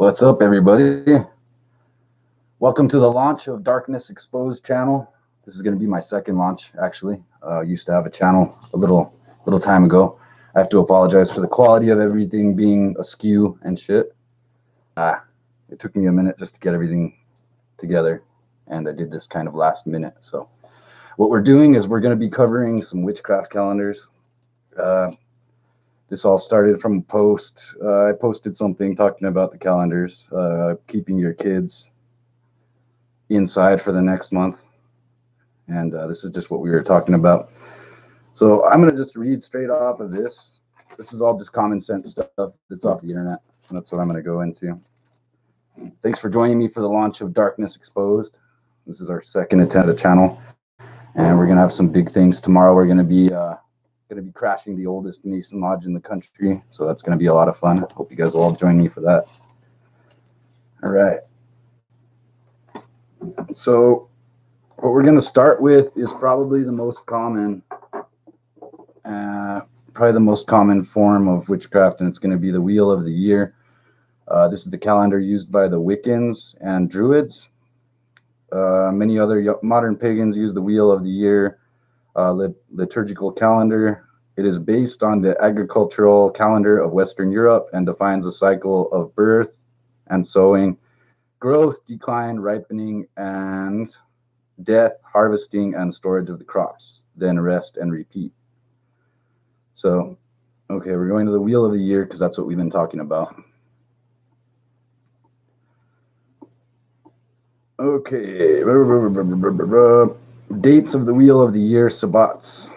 What's up, everybody? Welcome to the launch of Darkness Exposed channel. This is going to be my second launch, actually. Used to have a channel a little time ago. I have to apologize for the quality of everything being askew and shit. It took me a minute just to get everything together, and I did this kind of last minute. So what we're doing is we're going to be covering some witchcraft calendars. This all started from a post. I posted something talking about the calendars, keeping your kids inside for the next month. And this is just what we were talking about. So I'm going to just read straight off of this. This is all just common sense stuff that's off the internet. And that's what I'm going to go into. Thanks for joining me for the launch of Darkness Exposed. This is our second attempt at the channel. And we're going to have some big things tomorrow. We're going to be crashing the oldest Mason Lodge in the country. So that's going to be a lot of fun. Hope you guys will all join me for that. All right. So what we're going to start with is probably the most common form of witchcraft, and it's going to be the Wheel of the Year. This is the calendar used by the Wiccans and Druids. Many other modern pagans use the Wheel of the Year liturgical calendar. It is based on the agricultural calendar of Western Europe and defines a cycle of birth and sowing, growth, decline, ripening, and death, harvesting, and storage of the crops, then rest and repeat. So, okay, we're going to the Wheel of the Year because that's what we've been talking about. Okay, dates of the Wheel of the Year, Sabbats.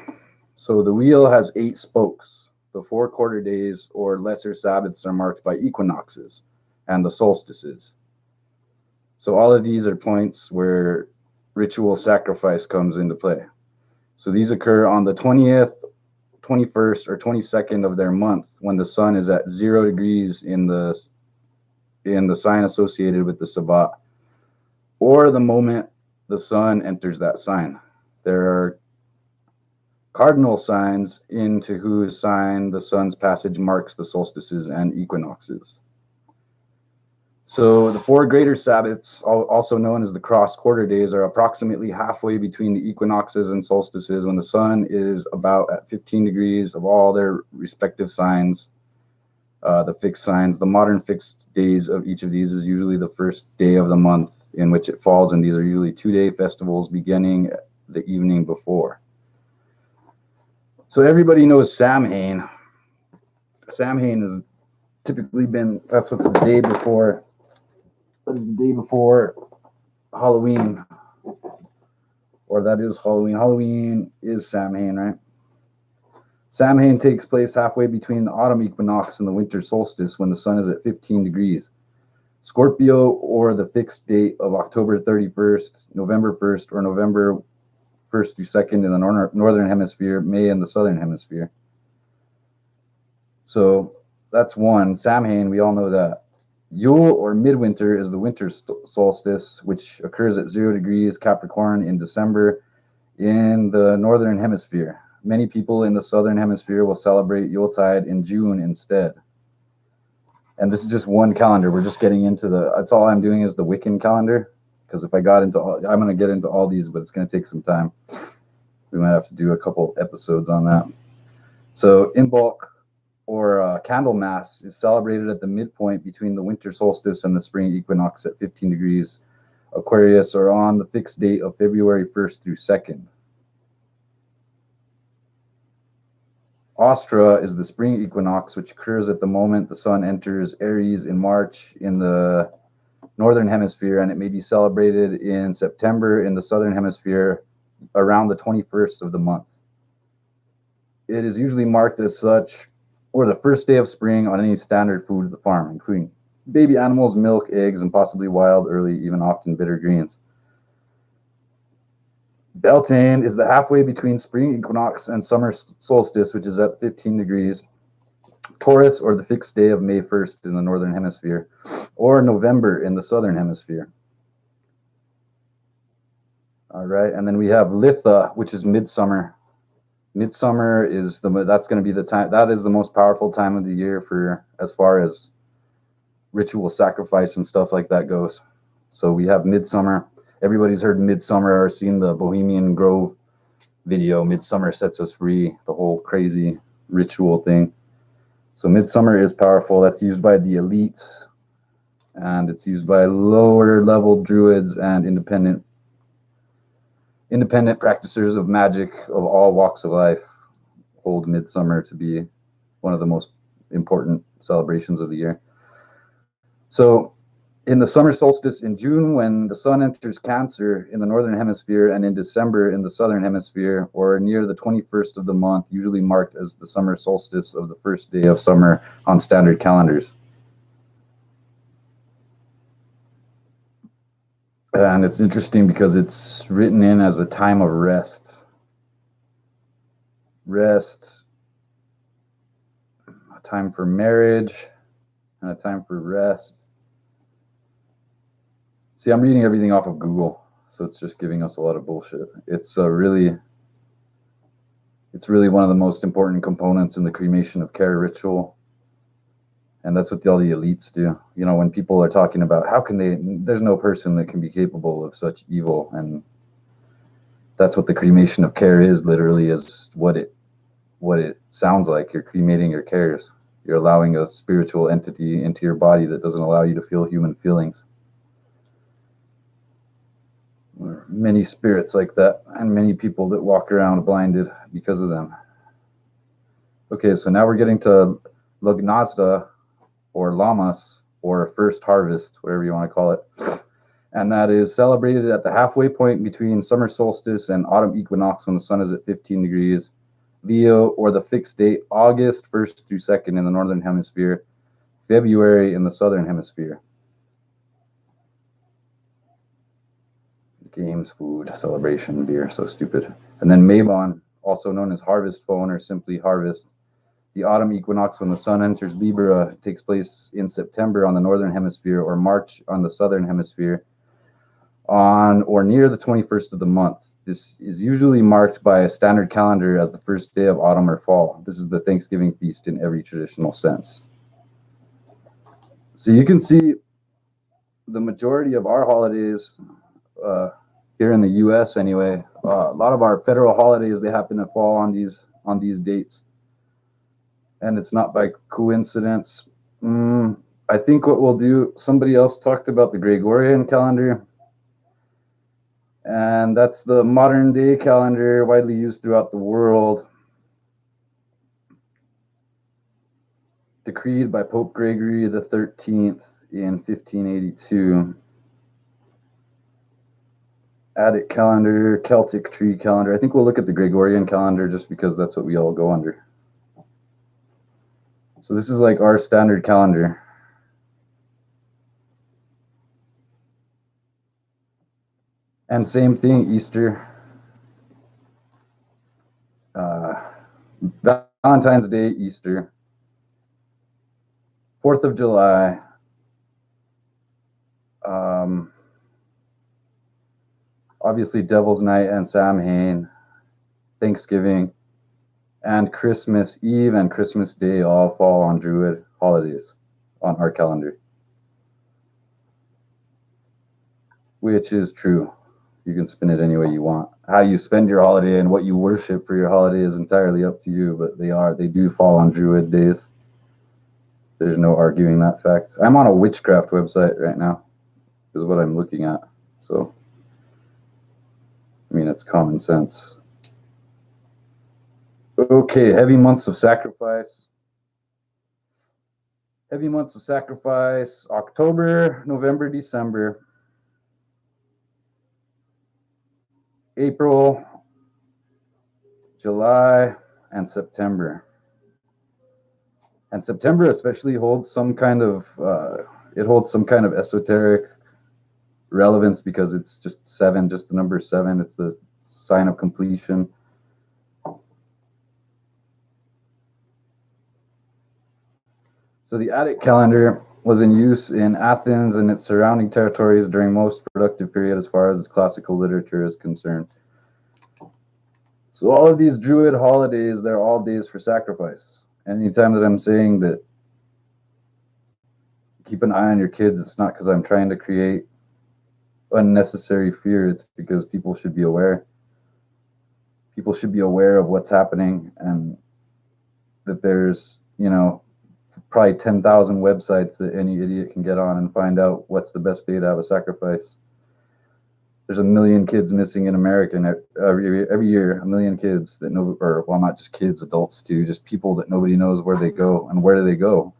So the wheel has 8 spokes. The 4 quarter days or lesser Sabbaths are marked by equinoxes and the solstices. So all of these are points where ritual sacrifice comes into play. So these occur on the 20th, 21st, or 22nd of their month when the sun is at 0 degrees in the sign associated with the Sabbat, or the moment the sun enters that sign. There are cardinal signs into whose sign the sun's passage marks the solstices and equinoxes. So the 4 greater Sabbaths, also known as the cross quarter days, are approximately halfway between the equinoxes and solstices when the sun is about at 15 degrees of all their respective signs, the fixed signs. The modern fixed days of each of these is usually the first day of the month in which it falls, and these are usually 2-day festivals beginning the evening before. So everybody knows Samhain. Samhain has typically been, that's what's the day before. That is the day before Halloween. Or that is Halloween. Halloween is Samhain, right? Samhain takes place halfway between the autumn equinox and the winter solstice when the sun is at 15 degrees. Scorpio, or the fixed date of October 31st, November 1st, or November 1st through 2nd in the northern hemisphere, May in the southern hemisphere. So that's one. Samhain, we all know that. Yule, or midwinter, is the winter solstice, which occurs at 0 degrees Capricorn in December in the northern hemisphere. Many people in the southern hemisphere will celebrate Yuletide in June instead. And this is just one calendar. We're just getting into that's all I'm doing is the Wiccan calendar. Because if I got into I'm going to get into all these, but it's going to take some time. We might have to do a couple episodes on that. So Imbolc, or Candlemas, is celebrated at the midpoint between the winter solstice and the spring equinox at 15 degrees Aquarius, or on the fixed date of February 1st through 2nd. Austra is the spring equinox, which occurs at the moment the sun enters Aries in March in the northern hemisphere, and it may be celebrated in September in the southern hemisphere around the 21st of the month. It is usually marked as such, or the first day of spring on any standard food at the farm, including baby animals, milk, eggs, and possibly wild, early, even often bitter greens. Beltane is the halfway between spring equinox and summer solstice, which is at 15 degrees. Taurus, or the fixed day of May 1st in the northern hemisphere, or November in the southern hemisphere. All right, and then we have Litha, which is midsummer. Midsummer is that's going to be the time, that is the most powerful time of the year for as far as ritual sacrifice and stuff like that goes. So we have Midsummer. Everybody's heard Midsummer or seen the Bohemian Grove video, Midsummer Sets Us Free, the whole crazy ritual thing. So Midsummer is powerful. That's used by the elites, and it's used by lower level druids and independent practitioners of magic of all walks of life hold Midsummer to be one of the most important celebrations of the year. So in the summer solstice in June, when the sun enters Cancer in the northern hemisphere, and in December in the southern hemisphere, or near the 21st of the month, usually marked as the summer solstice of the first day of summer on standard calendars. And it's interesting because it's written in as a time of rest. Rest, a time for marriage, and a time for rest. See, I'm reading everything off of Google, so it's just giving us a lot of bullshit. It's really one of the most important components in the cremation of care ritual. And that's what all the elites do. You know, when people are talking about there's no person that can be capable of such evil. And that's what the cremation of care is, literally, is what it sounds like. You're cremating your cares. You're allowing a spiritual entity into your body that doesn't allow you to feel human feelings. Many spirits like that, and many people that walk around blinded because of them. Okay, so now we're getting to Lugnasda, or Lammas, or first harvest, whatever you want to call it. And that is celebrated at the halfway point between summer solstice and autumn equinox, when the sun is at 15 degrees Leo, or the fixed date August 1st through 2nd in the northern hemisphere, February in the southern hemisphere. Games, food, celebration, beer, so stupid. And then Mabon, also known as harvest phone or simply harvest. The autumn equinox, when the sun enters Libra, takes place in September on the northern hemisphere, or March on the southern hemisphere, on or near the 21st of the month. This is usually marked by a standard calendar as the first day of autumn or fall. This is the Thanksgiving feast in every traditional sense. So you can see the majority of our holidays, here in the U.S. anyway, a lot of our federal holidays, they happen to fall on these dates. And it's not by coincidence. I think what we'll do, somebody else talked about the Gregorian calendar. And that's the modern day calendar widely used throughout the world. Decreed by Pope Gregory the 13th in 1582. Attic calendar, Celtic tree calendar. I think we'll look at the Gregorian calendar just because that's what we all go under. So this is like our standard calendar. And same thing, Easter. Valentine's Day, Easter. 4th of July. Obviously Devil's Night and Samhain. Thanksgiving. And Christmas Eve and Christmas Day all fall on Druid holidays on our calendar. Which is true. You can spin it any way you want. How you spend your holiday and what you worship for your holiday is entirely up to you, but they do fall on Druid days. There's no arguing that fact. I'm on a Witchcraft website right now, is what I'm looking at. So, I mean, it's common sense. Okay, heavy months of sacrifice. Heavy months of sacrifice, October, November, December. April, July, and September. And September especially holds some kind of esoteric relevance because it's just 7, just the number 7. It's the sign of completion. So the Attic calendar was in use in Athens and its surrounding territories during most productive period as far as classical literature is concerned. So all of these Druid holidays, they're all days for sacrifice. Anytime that I'm saying that keep an eye on your kids. It's not because I'm trying to create unnecessary fear. It's because people should be aware. People should be aware of what's happening, and that there's, probably 10,000 websites that any idiot can get on and find out what's the best day to have a sacrifice. There's 1 million kids missing in America every year. 1 million kids that know, or well, not just kids, adults too, just people that nobody knows where they go. And where do they go?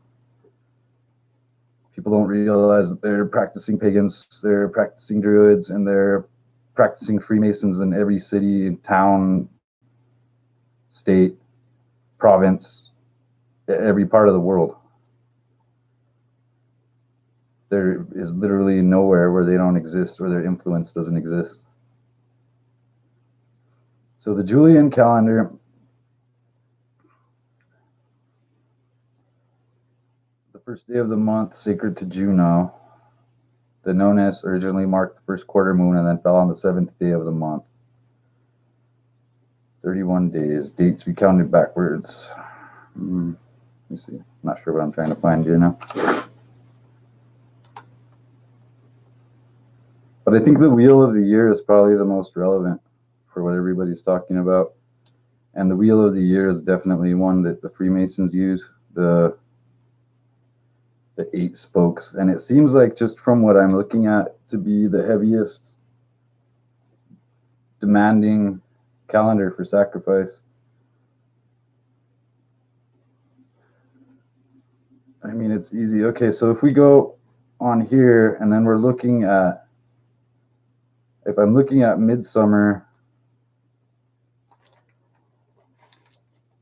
People don't realize that they're practicing pagans, they're practicing druids, and they're practicing Freemasons in every city, town, state, province, every part of the world. There is literally nowhere where they don't exist, or their influence doesn't exist. So the Julian calendar, the first day of the month, sacred to Juno. The Nones originally marked the first quarter moon and then fell on the 7th day of the month. 31 days. Dates we counted backwards. Let me see. I'm not sure what I'm trying to find here now. But I think the wheel of the year is probably the most relevant for what everybody's talking about. And the wheel of the year is definitely one that the Freemasons use, the 8 spokes. And it seems like, just from what I'm looking at, to be the heaviest demanding calendar for sacrifice. I mean, it's easy. Okay, so if we go on here and then we're looking at, if I'm looking at midsummer,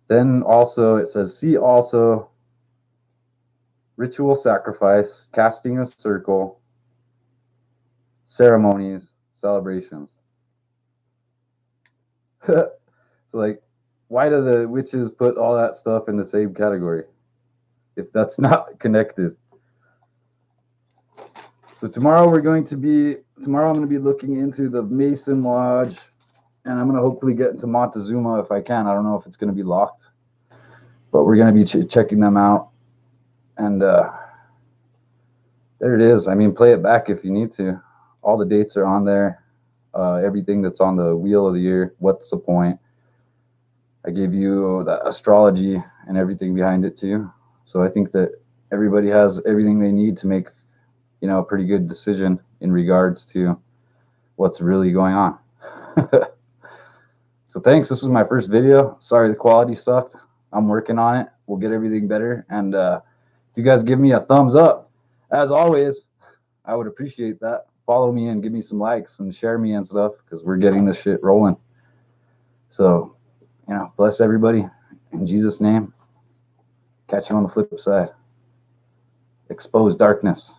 then also it says, see also ritual sacrifice, casting a circle, ceremonies, celebrations. So like, why do the witches put all that stuff in the same category if that's not connected? So tomorrow I'm going to be looking into the Mason Lodge, and I'm going to hopefully get into Montezuma if I can. I don't know if it's going to be locked, but we're going to be checking them out. And there it is. I mean, play it back if you need to. All the dates are on there. Everything that's on the wheel of the year. What's the point? I gave you the astrology and everything behind it too. So I think that everybody has everything they need to make, a pretty good decision in regards to what's really going on. So thanks. This was my first video. Sorry the quality sucked. I'm working on it. We'll get everything better. And if you guys give me a thumbs up, as always, I would appreciate that. Follow me and give me some likes and share me and stuff, because we're getting this shit rolling. So, bless everybody in Jesus' name. Catch you on the flip side. Expose darkness.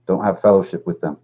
Don't have fellowship with them.